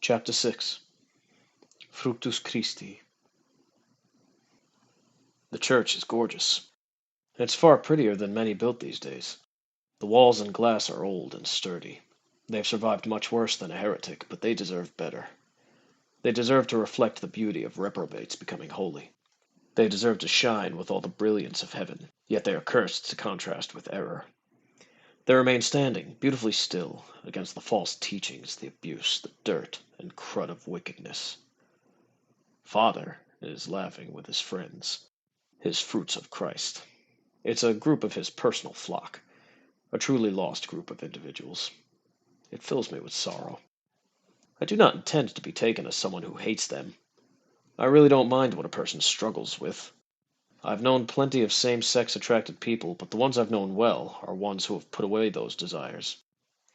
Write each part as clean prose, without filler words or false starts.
Chapter 6. Fructus Christi. The church is gorgeous. It's far prettier than many built these days. The walls and glass are old and sturdy. They've survived much worse than a heretic, but they deserve better. They deserve to reflect the beauty of reprobates becoming holy. They deserve to shine with all the brilliance of heaven, yet they are cursed to contrast with error. They remain standing, beautifully still, against the false teachings, the abuse, the dirt, and crud of wickedness. Father is laughing with his friends, his fruits of Christ. It's a group of his personal flock, a truly lost group of individuals. It fills me with sorrow. I do not intend to be taken as someone who hates them. I really don't mind what a person struggles with. I've known plenty of same-sex attracted people, but the ones I've known well are ones who have put away those desires.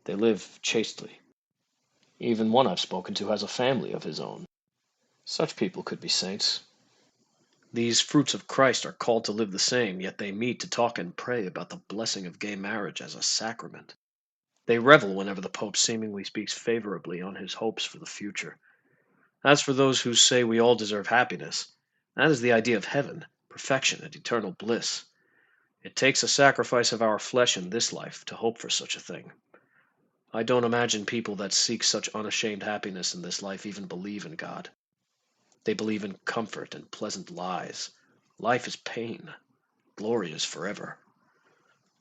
They live chastely. Even one I've spoken to has a family of his own. Such people could be saints. These fruits of Christ are called to live the same, yet they meet to talk and pray about the blessing of gay marriage as a sacrament. They revel whenever the Pope seemingly speaks favorably on his hopes for the future. As for those who say we all deserve happiness, that is the idea of heaven, perfection, and eternal bliss. It takes a sacrifice of our flesh in this life to hope for such a thing. I don't imagine people that seek such unashamed happiness in this life even believe in God. They believe in comfort and pleasant lies. Life is pain. Glory is forever.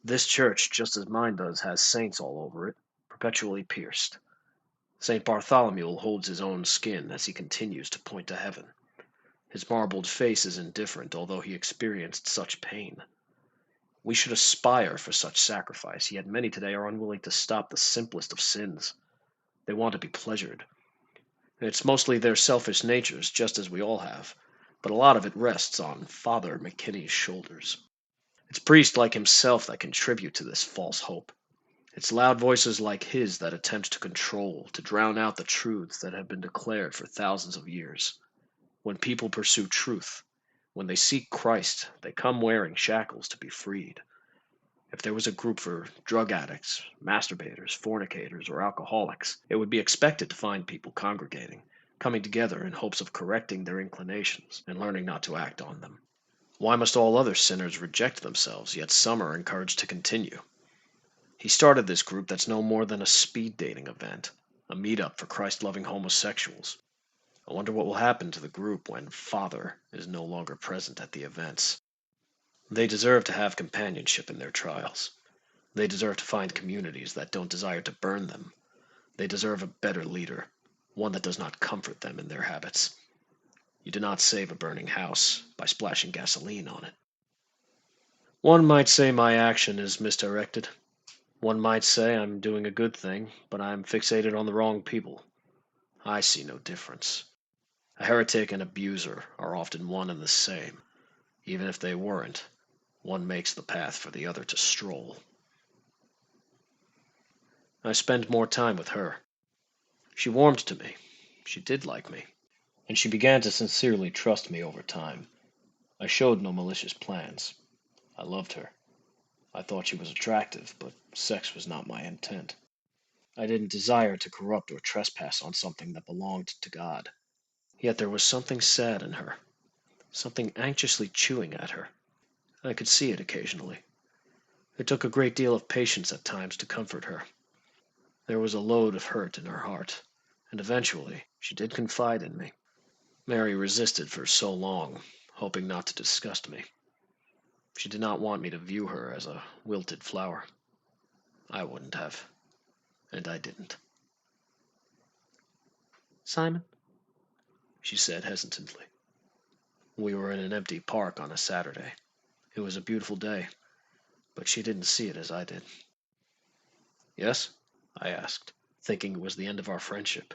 This church, just as mine does, has saints all over it, perpetually pierced. St. Bartholomew holds his own skin as he continues to point to heaven. His marbled face is indifferent, although he experienced such pain. We should aspire for such sacrifice, yet many today are unwilling to stop the simplest of sins. They want to be pleasured. It's mostly their selfish natures, just as we all have, but a lot of it rests on Father McKinney's shoulders. It's priests like himself that contribute to this false hope. It's loud voices like his that attempt to control, to drown out the truths that have been declared for thousands of years. When people pursue truth, when they seek Christ, they come wearing shackles to be freed. If there was a group for drug addicts, masturbators, fornicators, or alcoholics, it would be expected to find people congregating, coming together in hopes of correcting their inclinations and learning not to act on them. Why must all other sinners reject themselves, yet some are encouraged to continue? He started this group that's no more than a speed dating event, a meetup for Christ-loving homosexuals. I wonder what will happen to the group when Father is no longer present at the events. They deserve to have companionship in their trials. They deserve to find communities that don't desire to burn them. They deserve a better leader, one that does not comfort them in their habits. You do not save a burning house by splashing gasoline on it. One might say my action is misdirected. One might say I'm doing a good thing, but I'm fixated on the wrong people. I see no difference. A heretic and abuser are often one and the same. Even if they weren't, one makes the path for the other to stroll. I spend more time with her. She warmed to me. She did like me. And she began to sincerely trust me over time. I showed no malicious plans. I loved her. I thought she was attractive, but sex was not my intent. I didn't desire to corrupt or trespass on something that belonged to God. Yet there was something sad in her, something anxiously chewing at her. I could see it occasionally. It took a great deal of patience at times to comfort her. There was a load of hurt in her heart, and eventually she did confide in me. Mary resisted for so long, hoping not to disgust me. She did not want me to view her as a wilted flower. I wouldn't have, and I didn't. "Simon," she said hesitantly. We were in an empty park on a Saturday. It was a beautiful day, but she didn't see it as I did. "Yes?" I asked, thinking it was the end of our friendship.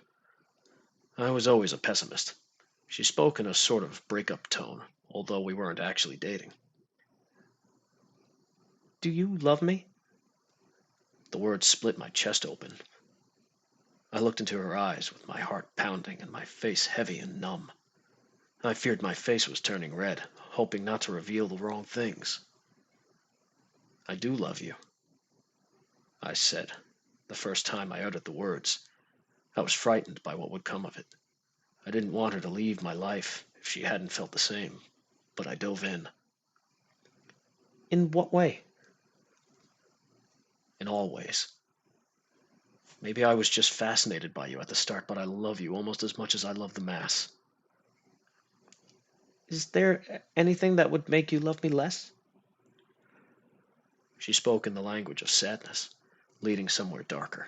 I was always a pessimist. She spoke in a sort of break-up tone, although we weren't actually dating. "Do you love me?" The words split my chest open. I looked into her eyes with my heart pounding and my face heavy and numb. I feared my face was turning red, hoping not to reveal the wrong things. "I do love you," I said, the first time I uttered the words. I was frightened by what would come of it. I didn't want her to leave my life if she hadn't felt the same, but I dove in. In what way? In all ways. Maybe I was just fascinated by you at the start, but I love you almost as much as I love the Mass. Is there anything that would make you love me less? She spoke in the language of sadness, leading somewhere darker.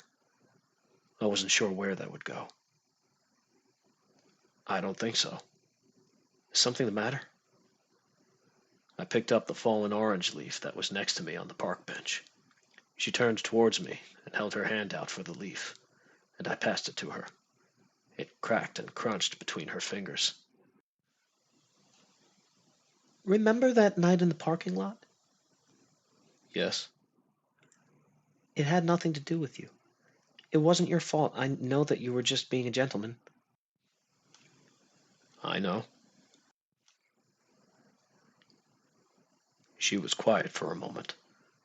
I wasn't sure where that would go. I don't think so. Is something the matter? I picked up the fallen orange leaf that was next to me on the park bench. She turned towards me and held her hand out for the leaf, and I passed it to her. It cracked and crunched between her fingers. Remember that night in the parking lot? Yes, It had nothing to do with you. It wasn't your fault. I know that you were just being a gentleman. I know. She was quiet for a moment,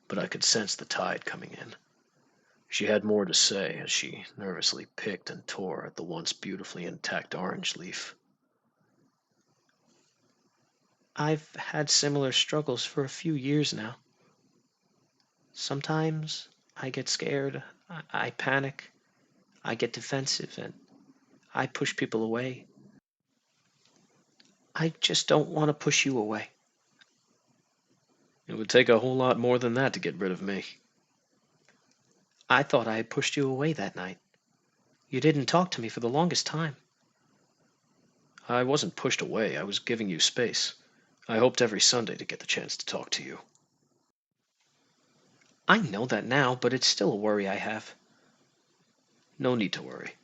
but I could sense the tide coming in. She had more to say as she nervously picked and tore at the once beautifully intact orange leaf. I've had similar struggles for a few years now. Sometimes I get scared, I panic, I get defensive, and I push people away. I just don't want to push you away. It would take a whole lot more than that to get rid of me. I thought I had pushed you away that night. You didn't talk to me for the longest time. I wasn't pushed away, I was giving you space. I hoped every Sunday to get the chance to talk to you. I know that now, but it's still a worry I have. No need to worry.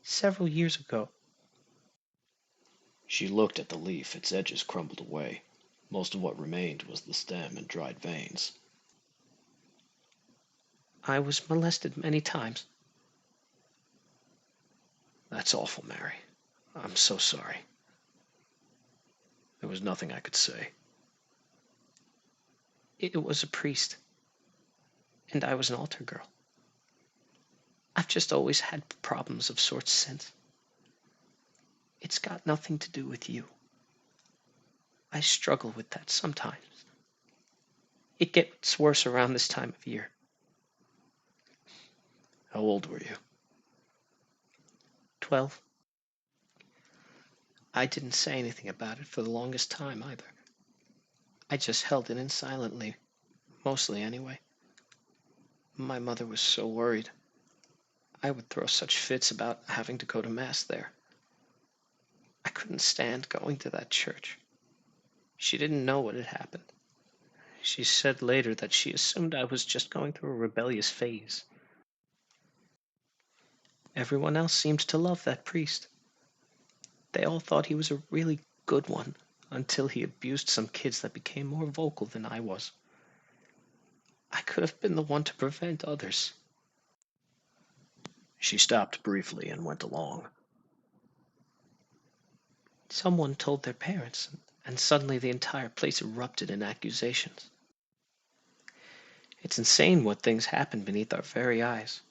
Several years ago, She looked at the leaf, its edges crumbled away. Most of what remained was the stem and dried veins. I was molested many times. That's awful, Mary. I'm so sorry. There was nothing I could say. It was a priest, and I was an altar girl. I've just always had problems of sorts since. It's got nothing to do with you. I struggle with that sometimes. It gets worse around this time of year. How old were you? 12. I didn't say anything about it for the longest time either. I just held it in silently, mostly anyway. My mother was so worried. I would throw such fits about having to go to Mass there. I couldn't stand going to that church. She didn't know what had happened. She said later that she assumed I was just going through a rebellious phase. Everyone else seemed to love that priest. They all thought he was a really good one until he abused some kids that became more vocal than I was. I could have been the one to prevent others. She stopped briefly and went along. Someone told their parents, and suddenly the entire place erupted in accusations. It's insane what things happen beneath our very eyes.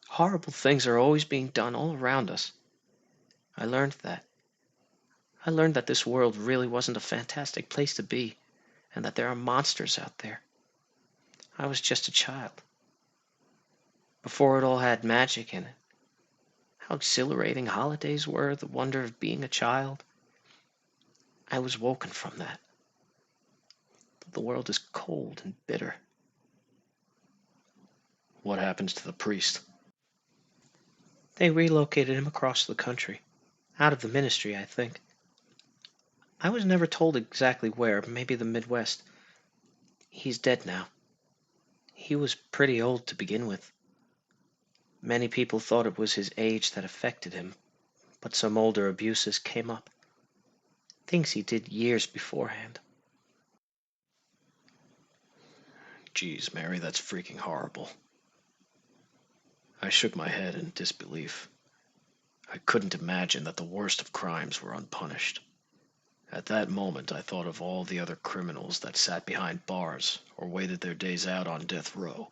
Horrible things are always being done all around us. I learned that. I learned that this world really wasn't a fantastic place to be, and that there are monsters out there. I was just a child. Before it all had magic in it. How exhilarating holidays were, the wonder of being a child. I was woken from that. The world is cold and bitter. What happens to the priest? They relocated him across the country. Out of the ministry, I think. I was never told exactly where, maybe the Midwest. He's dead now. He was pretty old to begin with. Many people thought it was his age that affected him, but some older abuses came up. Things he did years beforehand. Geez, Mary, that's freaking horrible. I shook my head in disbelief. I couldn't imagine that the worst of crimes were unpunished. At that moment, I thought of all the other criminals that sat behind bars or waited their days out on death row.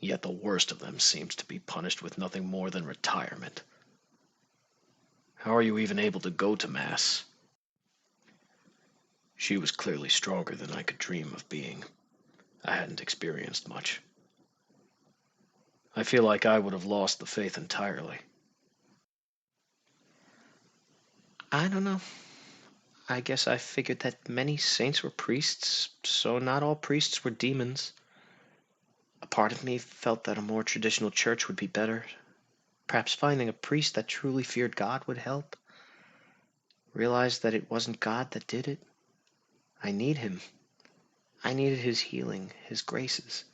Yet the worst of them seems to be punished with nothing more than retirement. How are you even able to go to Mass? She was clearly stronger than I could dream of being. I hadn't experienced much. I feel like I would have lost the faith entirely. I don't know. I guess I figured that many saints were priests, so not all priests were demons. A part of me felt that a more traditional church would be better. Perhaps finding a priest that truly feared God would help. Realized that it wasn't God that did it. I need him. I needed his healing, his graces.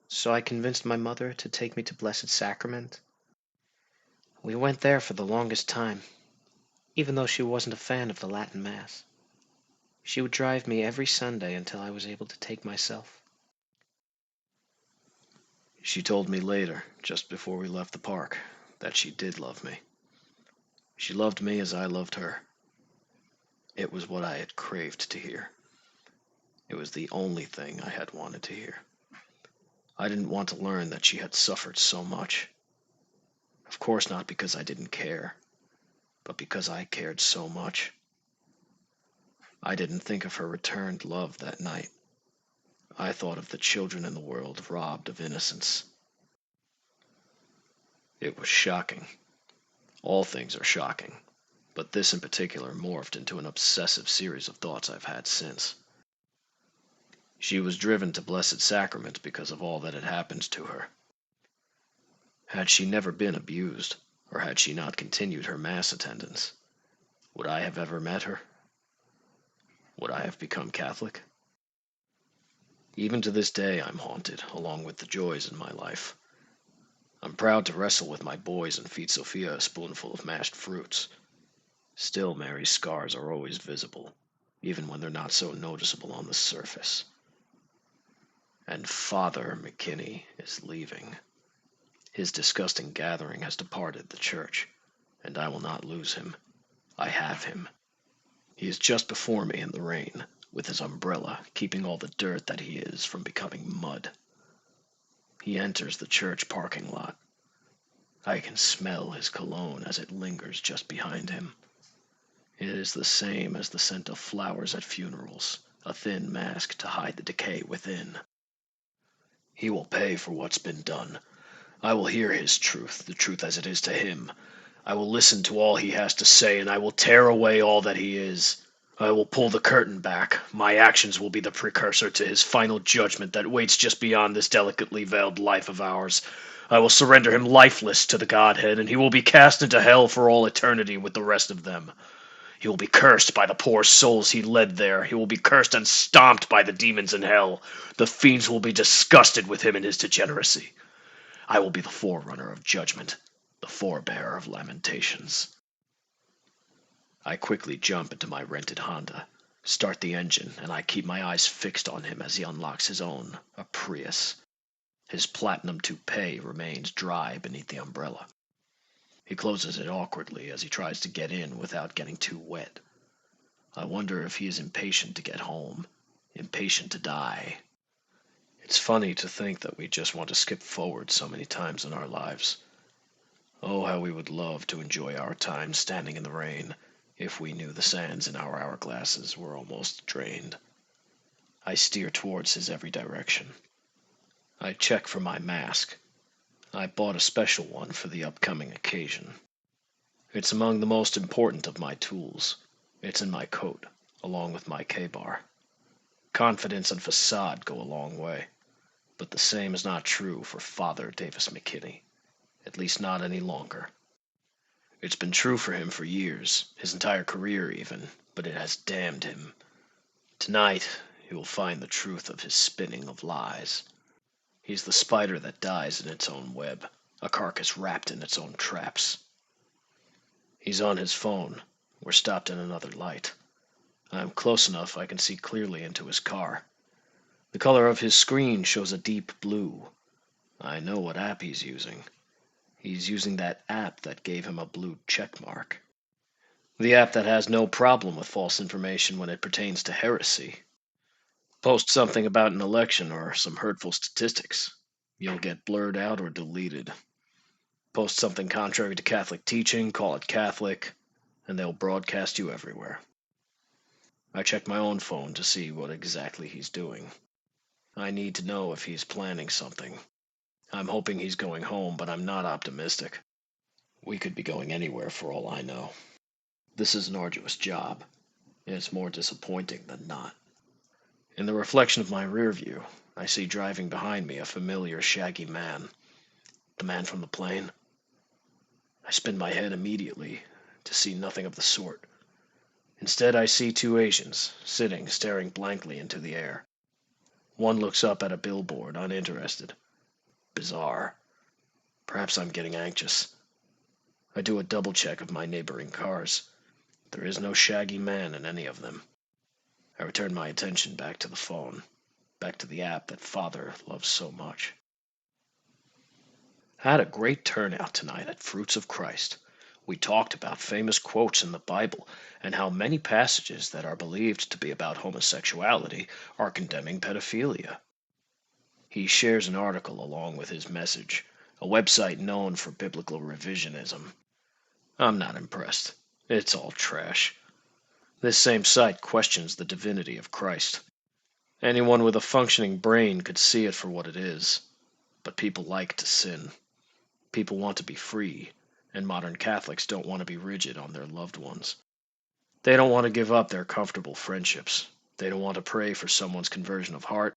So I convinced my mother to take me to Blessed Sacrament. We went there for the longest time, even though she wasn't a fan of the Latin Mass. She would drive me every Sunday until I was able to take myself. She told me later, just before we left the park, that she did love me. She loved me as I loved her. It was what I had craved to hear. It was the only thing I had wanted to hear. I didn't want to learn that she had suffered so much. Of course not because I didn't care, but because I cared so much. I didn't think of her returned love that night. I thought of the children in the world robbed of innocence. It was shocking. All things are shocking, but this in particular morphed into an obsessive series of thoughts I've had since. She was driven to Blessed Sacrament because of all that had happened to her. Had she never been abused, or had she not continued her Mass attendance, would I have ever met her? Would I have become Catholic? Even to this day I'm haunted, along with the joys in my life. I'm proud to wrestle with my boys and feed Sophia a spoonful of mashed fruits. Still, Mary's scars are always visible, even when they're not so noticeable on the surface. And Father McKinney is leaving. His disgusting gathering has departed the church, and I will not lose him. I have him. He is just before me in the rain, with his umbrella, keeping all the dirt that he is from becoming mud. He enters the church parking lot. I can smell his cologne as it lingers just behind him. It is the same as the scent of flowers at funerals, a thin mask to hide the decay within. He will pay for what's been done. I will hear his truth, the truth as it is to him. I will listen to all he has to say, and I will tear away all that he is. I will pull the curtain back. My actions will be the precursor to his final judgment that waits just beyond this delicately veiled life of ours. I will surrender him lifeless to the Godhead, and he will be cast into hell for all eternity with the rest of them. He will be cursed by the poor souls he led there. He will be cursed and stomped by the demons in hell. The fiends will be disgusted with him and his degeneracy. I will be the forerunner of judgment, the forebearer of lamentations. I quickly jump into my rented Honda, start the engine, and I keep my eyes fixed on him as he unlocks his own, a Prius. His platinum toupee remains dry beneath the umbrella. He closes it awkwardly as he tries to get in without getting too wet. I wonder if he is impatient to get home, impatient to die. It's funny to think that we just want to skip forward so many times in our lives. Oh, how we would love to enjoy our time standing in the rain, if we knew the sands in our hourglasses were almost drained. I steer towards his every direction. I check for my mask. I bought a special one for the upcoming occasion. It's among the most important of my tools. It's in my coat, along with my K-bar. Confidence and facade go a long way, but the same is not true for Father Davis McKinney, at least not any longer. It's been true for him for years, his entire career even, but it has damned him. Tonight, he will find the truth of his spinning of lies. He's the spider that dies in its own web, a carcass wrapped in its own traps. He's on his phone. We're stopped in another light. I'm close enough I can see clearly into his car. The color of his screen shows a deep blue. I know what app he's using. He's using that app that gave him a blue check mark. The app that has no problem with false information when it pertains to heresy. Post something about an election or some hurtful statistics. You'll get blurred out or deleted. Post something contrary to Catholic teaching, call it Catholic, and they'll broadcast you everywhere. I check my own phone to see what exactly he's doing. I need to know if he's planning something. I'm hoping he's going home, but I'm not optimistic. We could be going anywhere for all I know. This is an arduous job, and it's more disappointing than not. In the reflection of my rear view, I see driving behind me a familiar shaggy man. The man from the plane. I spin my head immediately to see nothing of the sort. Instead, I see two Asians, sitting, staring blankly into the air. One looks up at a billboard, uninterested. Bizarre. Perhaps I'm getting anxious. I do a double check of my neighboring cars. There is no shaggy man in any of them. I return my attention back to the phone, back to the app that Father loves so much. I had a great turnout tonight at Fruits of Christ. We talked about famous quotes in the Bible and how many passages that are believed to be about homosexuality are condemning pedophilia. He shares an article along with his message, a website known for biblical revisionism. I'm not impressed. It's all trash. This same site questions the divinity of Christ. Anyone with a functioning brain could see it for what it is. But people like to sin. People want to be free, and modern Catholics don't want to be rigid on their loved ones. They don't want to give up their comfortable friendships. They don't want to pray for someone's conversion of heart.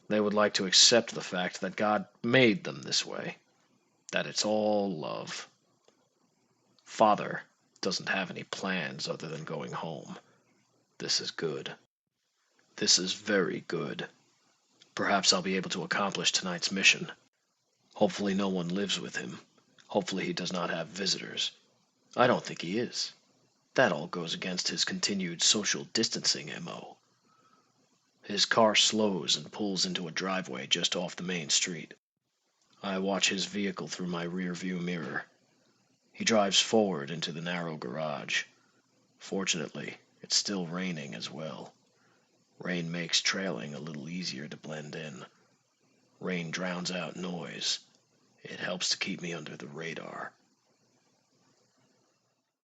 They would like to accept the fact that God made them this way, that it's all love. Father doesn't have any plans other than going home. This is good. This is very good. Perhaps I'll be able to accomplish tonight's mission. Hopefully no one lives with him. Hopefully he does not have visitors. I don't think he is. That all goes against his continued social distancing MO. His car slows and pulls into a driveway just off the main street. I watch his vehicle through my rear view mirror. He drives forward into the narrow garage. Fortunately, it's still raining as well. Rain makes trailing a little easier to blend in. Rain drowns out noise. It helps to keep me under the radar.